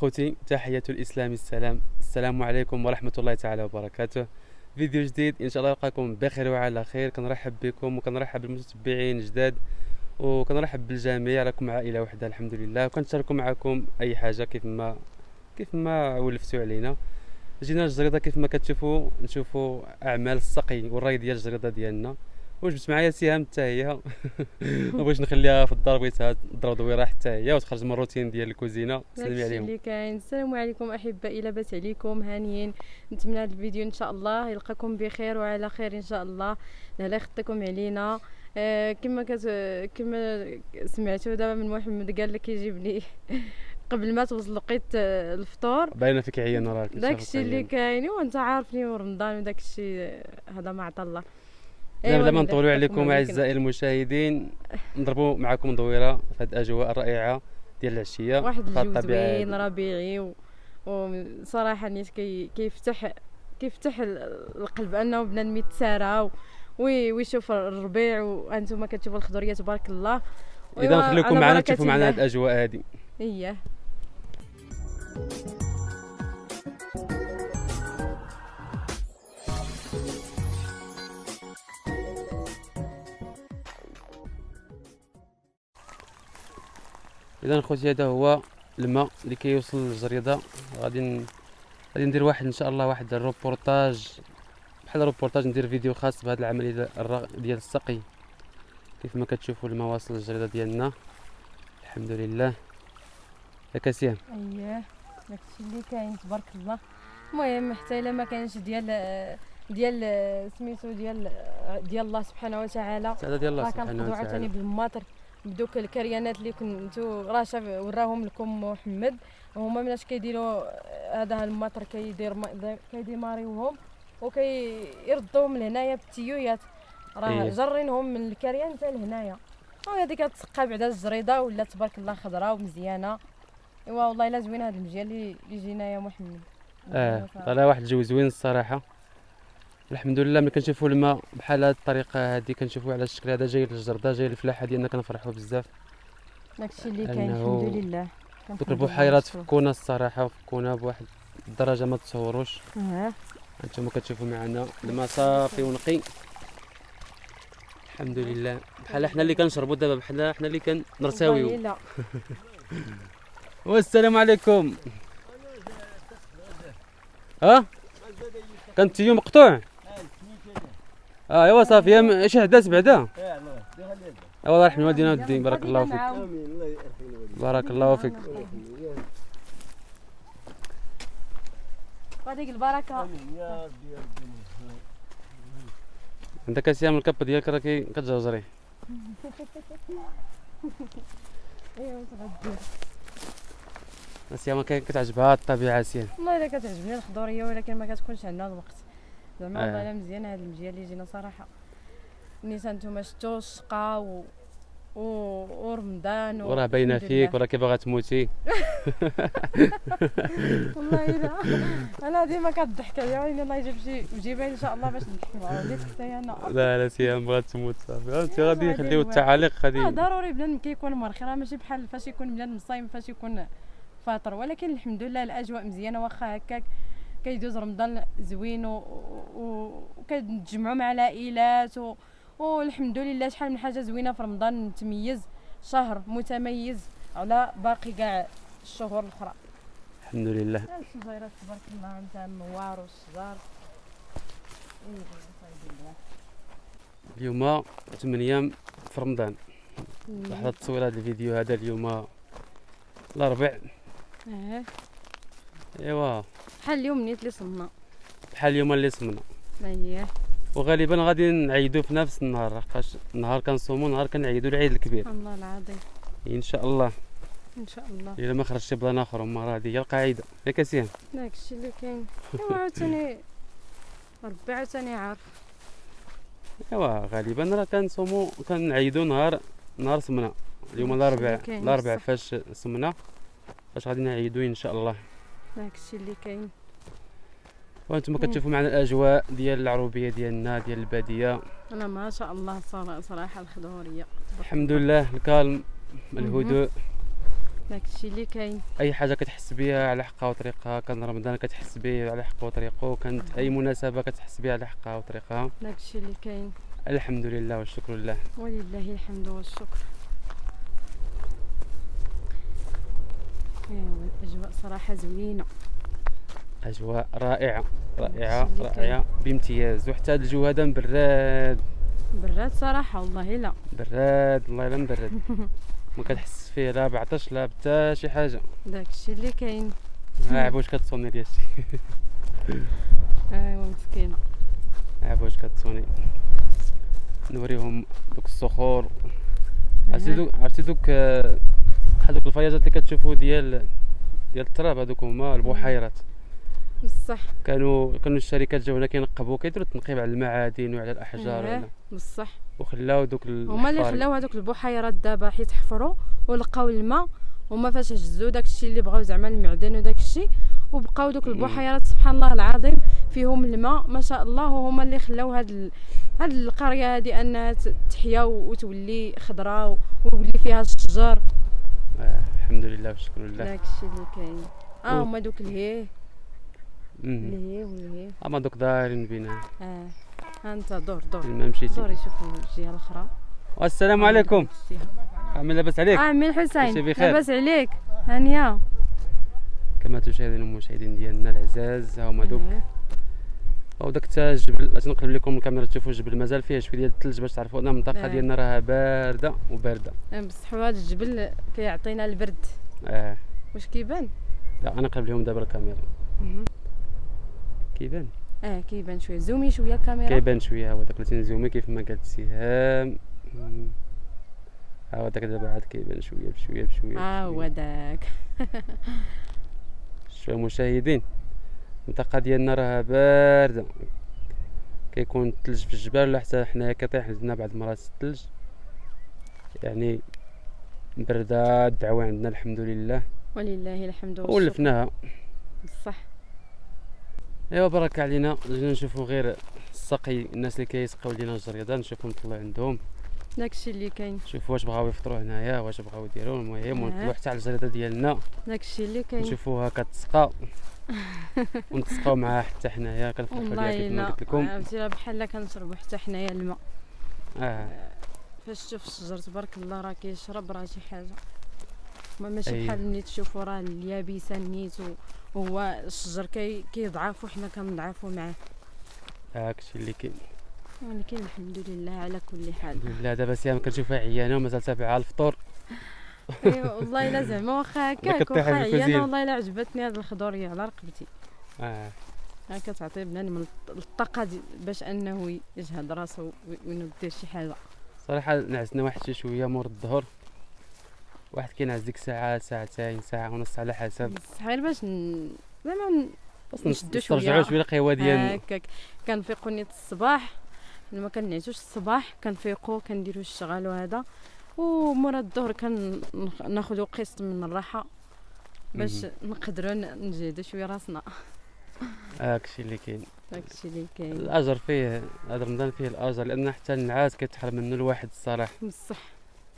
خوتي، تحية الإسلام السلام عليكم ورحمة الله تعالى وبركاته. فيديو جديد إن شاء الله يلقاكم بخير وعلى خير. كنرحب بكم وكنرحب بالمتتبعين جداد وكنرحب بالجميع. راكم عائلة وحدة الحمد لله، وكنشاركوا معكم أي حاجة كيف ما ولفتوا علينا. جينا الجريدة كيف ما كتشوفوا نشوفوا أعمال السقي والري ديال الجريدة ديالنا. وجبت معايا سهام حتى هي ما بغيتش نخليها في الدار، بغيتها تضرب دويره حتى هي وتخرج من الروتين ديال الكوزينه. سلمي عليهم. اللي كاين. السلام عليكم احبائي، لاباس عليكم؟ هانيين. نتمنى هذا الفيديو ان شاء الله يلقاكم بخير وعلى خير ان شاء الله. لا يخطيكم علينا. كما سمعتوا دابا من محمد قال لك يجيبني قبل ما توصل وقت الفطور. باينه فيك عيان راك. داكشي اللي كاين وانت عارفني ورمضان وداكشي هذا ما عطا الله. بلا ما نطولوا عليكم اعزائي المشاهدين، نضربوا معكم دويره في هذه الاجواء الرائعه ديال العشيه. واحد الجو زوين ربيعي وصراحه نيت كيفتح القلب انه بنادم يتسارى ويشوف الربيع، وانتم كتشوفوا الخضريه تبارك الله. اذا نخليكم معنا تشوفوا معنا هذه الاجواء هذه. اييه. اذا خوتي هذا هو الماء اللي كيوصل للجريده. غادي ندير واحد ان شاء الله واحد الروبورتاج، بحال روبورتاج، ندير فيديو خاص بهذه العمليه ديال السقي. كيف ما كتشوفوا الماء واصل للجريده ديالنا الحمد لله. ياك سيام؟ اييه داكشي اللي كاين تبارك الله. المهم حتى الا ما كانش ديال سميتو ديال الله سبحانه وتعالى، ديال الله سبحانه وتعالى. كنقضوا عاوتاني بالمطر بدوك الكريانات اللي كنتو راه وراهم لكم محمد. هما مناش كيديروا هذا المطر كيديماريوهم وكيردوهم لهنايا بالتيويات، راه جرينهم من الكريان حتى لهنايا. وهذه كتسقى بعدا الجريده ولا تبارك الله خضراء ومزيانه. ايوا والله الا زوين هذا المجال اللي جينا يا محمد. طلع واحد الجو زوين الصراحه الحمد لله. ملي كنشوفوا الماء بحال هذه الطريقه هذه كنشوفوا على الشكل هذا جاي للجرده جاي الفلاحه ديالنا، كنفرحوا بزاف. داكشي اللي كاين الحمد لله. دوك البحيرات فكونا الصراحه، فكونا بواحد الدرجه ما تصوروش. انتم كتشوفوا معنا الماء صافي ونقي الحمد لله، بحال حنا اللي كنشربوا دابا، بحال حنا اللي كنرساويو. والسلام عليكم. كان التيو مقطوع. ايوا صافي شي حداث بعدا. الله يرحم والدينا والدين. بارك الله فيك. بارك الله فيك. وهذيك البركه. عندك اسيام الكب ديالك راه كتجرجري. ايوا تغدي اسيام كتعجبها الطبيعه اسيام. والله الا كتعجبني الخضوريه، ولكن ما كتكونش عندنا الوقت زعما. والله الا مزيان هذا المجال اللي جينا صراحه. النساء نتوما شفتوا الشقا ورمضان وراه باينه فيك وراه باغا تموتي. والله الا انا ديما كضحك عليا. الله يجيب شي وجيبها ان شاء الله باش نضحك معاها. وليت حتى انا لا سيام بغات تموت صافي. انت غادي نخليو التعاليق غادي. ضروري بنادم كيكون مرخي، راه ماشي بحال فاش يكون بنادم صايم فاش يكون فاطر. ولكن الحمد لله الاجواء مزيانه، واخا هكاك كيدوز رمضان زوين وكنتجمعوا مع العائلات والحمد لله. شحال من حاجه زوينه في رمضان، متميز، شهر متميز على باقي كاع الشهور الاخرى الحمد لله. الشجيرات تبارك الله نتاع النوار والشجار. اليوم 8 في رمضان. لحظه تصوير هذا الفيديو هذا اليوم الاربع. ايوا بحال اليوم نيت اللي صمنا، بحال اليوم اللي صمنا. اييه. وغالبا غادي نعيدوا في نفس النهار، لحقاش نهار كنصوموا نهار كنعيدوا العيد الكبير. الله العظيم ان شاء الله. ان شاء الله الا ما خرجش بلان اخر هما هذه هي القاعده. ياك اسيان؟ داكشي اللي كاين. ايوا عاوتاني ربي عاوتاني عارف. ايوا غالبا راه كنصوموا كنعيدوا نهار صمنا. اليوم الاربع فاش صمنا فاش غادي نعيدوا ان شاء الله. داكشي اللي كاين. وانتم كتشوفوا معنا الاجواء ديال العروبيه ديالنا ديال الباديه. انا ما شاء الله صراحه الخضوريه الحمد لله، الكالم، الهدوء، داكشي اللي كاين. اي حاجه كتحس بها على حقها وطريقها، كان رمضان كتحس به على حقه وطريقه، كانت اي مناسبه كتحس بها على حقها وطريقها. داكشي اللي كاين. الحمد لله والشكر لله. ولله الحمد والشكر. ايوا الاجواء صراحه زوينه. اجواء رائعه رائعه اللي كاين. رائعه بامتياز، وحتى هذا الجو هذا مبرد براد صراحه والله لا. براد والله الا مبرد. ما كتحس فيه لا بعطش لا حتى شي حاجه. داكشي اللي كاين. عبوش كتصوني ديالتي. ايوا مسكينه. عبوش كتصوني. نوريهم دوك الصخور. عرفتي دوك هذوك الفياجات اللي كتشوفوا ديال التراب، هذوك هما البحيرات. بصح. كانوا الشركات جاو هنا كينقبوا كيديروا التنقيب على المعادن وعلى الاحجار وعلى بصح. وخلاو دوك هما اللي خلاو هذوك البحيرات دابا حيت حفروا ولقاو الماء، هما فاش هزوا داكشي اللي بغاو زعما المعدن وداكشي، وبقاو دوك البحيرات سبحان الله العظيم فيهم الماء ما شاء الله، وهما اللي خلاو هاد القريه هذه انها تحيا وتولي خضراء ويولي فيها الشجر. الحمد لله والشكر لله. داكشي اللي كاين. هما دوك الهيه والهيه اما دوك دايرين بينا. انت دور ما مشيتي دور يشوفوا الجهه الاخرى. والسلام عليكم. عامل لاباس عليك؟ عامل حسين ماشي بخير؟ لاباس عليك؟ هانيه. كما تشاهدون المشاهدين ديالنا العزاز، ها هما دوك وداك حتى الجبل. باش نقلب لكم الكاميرا تشوفوا الجبل مازال فيه شويه ديال الثلج باش تعرفوا ان المنطقه ديالنا راها بارده وبارده. بصح هذا الجبل كيعطينا البرد. واش كيبان؟ لا انا نقلب لهم دابا الكاميرا. كيبان؟ كيبان شويه. زومي شويه الكاميرا. كيبان شويه، هو داك اللي تنزومي كيف ما قالت سهام. هو داك دابا عاد كيبان شويه بشويه بشويه. هو داك. شويه مشاهدين، المنطقه ديالنا راها بارده، كيكون الثلج في الجبال ولا حتى حنايا كيطيح عندنا بعض المرات الثلج، يعني برده. الدعوه عندنا الحمد لله ولله الحمد والشكر. ولفناها بصح. ايوا بارك علينا. جينا نشوفوا غير السقي، الناس اللي كيسقيو لينا الجريده نشوفوا نطلعوا عندهم داكشي اللي كاين. نشوفوا واش بغاو يفطروا هنايا واش بغاو يديروا. المهم ونطلعوا حتى على الجريده ديالنا داكشي اللي كاين. نشوفوها كتسقى ونتسقاو معاها حتى حنايا كنفرحوا ليها كيف ما قلت لكم. عرفتي بحال كنشربوا حتى حنايا الماء. فاش تشوف الشجر تبارك الله راه كيشرب راه شي حاجه. ماشي بحال ملي تشوفوا راه اليابسه نيت وهو الشجر كيضعف وحنا كنضعفوا معاه. هاكشي اللي كاين. ولكن الحمد لله على كل حال. الحمد لله. دابا سيام كنشوفها عيانه ومازال تابعه على الفطور. ايوا والله الا زعما واخا هكاك واخا عيانه والله الا عجبتني هاد الخضوريه على رقبتي. كتعطي بنادم من الطاقه باش انه يجهد راسو ويدير شي حاجه. صراحه نعسنا واحد شويه مور الظهر، واحد كينعس ديك ساعه ساعتين ساعه ونص على حسب. بصح غير باش زعما نشدو شويه نرجعوا شويه القهوه ديالنا. هكاك كنفيقوا نيت الصباح لما كنعسوش الصباح كنفيقوا كنديروا الشغل وهذا، ومورا الظهر كناخذوا قسط من الراحه باش نقدروا نجهدوا شويه راسنا. هاكشي اللي كاين. داكشي اللي كاين. الاجر فيه هذا رمضان فيه الاجر، لان حتى النعاس كيتحرم منه الواحد الصراحه. بصح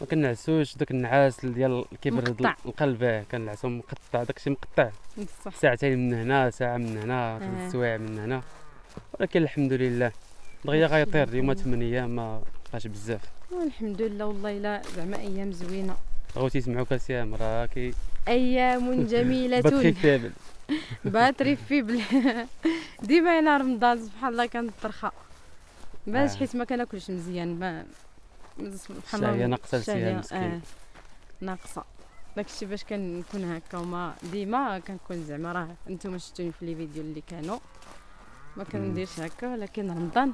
ما كنعسوش داك النعاس ديال كيبرد القلب، كنعسو مقطع داكشي مقطع. بصح ساعتين من هنا ساعه من هنا 3 سوايع من هنا، ولكن الحمد لله دغيا غيطير. اليوم 8 ايام ما بقاش بزاف الحمد لله. والله الا زعما ايام زوينه. بغيتي تسمعوا كاسيام راه ايام جميله. باتري باتري فيبل. ديما الى رمضان سبحان الله كنطرخه باش حيت ما كناكلش مزيان. ما سبحان الله هي ناقصه لسيها مسكين. ناقصه داكشي باش كنكون هكا، وما ديما كنكون زعما راه نتوما شفتوني في لي فيديو اللي كانوا ما كنديرش هكا، ولكن رمضان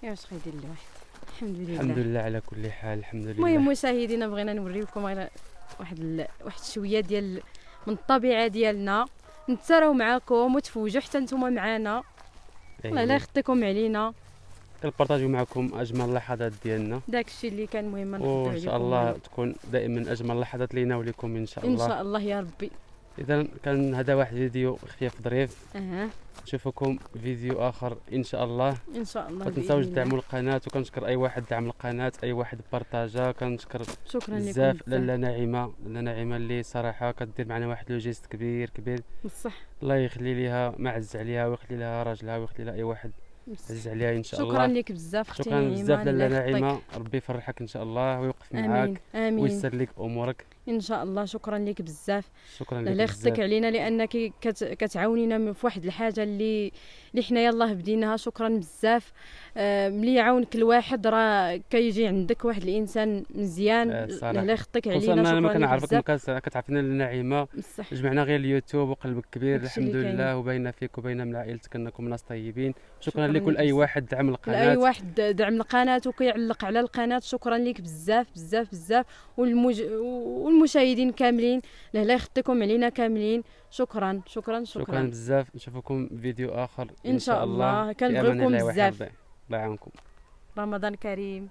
واش غيدير الواحد. الحمد لله الحمد لله على كل حال. الحمد لله. المهم مشاهدينا بغينا نوريكم غير واحد شويه ديال من الطبيعه ديالنا، نتسراو معاكم وتفوجوا حتى نتوما معانا. الله لا يخطيكم علينا. كنبارطاجيو معكم اجمل اللحظات ديالنا. داكشي اللي كان مهم وان شاء الله تكون دائما اجمل اللحظات لينا ولكم ان شاء الله. ان شاء الله يا ربي. اذا كان هذا واحد فيديو اختلاف ظريف. اها نشوفكم فيديو اخر ان شاء الله. ان شاء الله. ما تنساوش تدعموا القناه، وكنشكر اي واحد دعم القناه، اي واحد بارطاجا. كنشكر شكرا لكم بزاف لاله نعيمه، لاله نعيمه اللي صراحه كدير معنا واحد لو جيست كبير كبير. بصح الله يخلي ليها، ما عز عليها، ويخلي لها راجلها، ويخلي لها اي واحد عز عليها ان شاء الله. شكرا لك بزاف اختي شكرا نعيمه. بزاف لاله الله يخليك. نعيمه، ربي يفرحك ان شاء الله ويوقف امين معاك امين ويسر لك امورك. ان شاء الله. شكرا لك بزاف. شكرا لك الله يخطيك بزاف. علينا لانك كتعاونينا في واحد الحاجه اللي حنا يلاه بديناها. شكرا بزاف. ملي يعاونك الواحد راه كيجي عندك واحد الانسان مزيان. الله يخطيك خصوصا علينا. انا ما شكرا لك كنعرفك، بزاف. ما كتعرفينا النعيمه، بصح جمعنا غير اليوتيوب وقلبك كبير داكشي الحمد اللي كاين. لله، وباينه فيك وباينه من عائلتك انكم ناس طيبين. شكرا شكراً لكل لك اي بزاف. واحد دعم لاي القناه. واحد دعم القناه وكيعلق على القناه. شكرا لك بزاف بزاف بزاف. والمشاهدين كاملين الله يخطيكم علينا كاملين. شكرا شكرا شكرا شكرا. بزاف. نشوفكم فيديو اخر ان شاء الله. في أمان كنبغيكم الله بزاف. الله يعاونكم. رمضان كريم.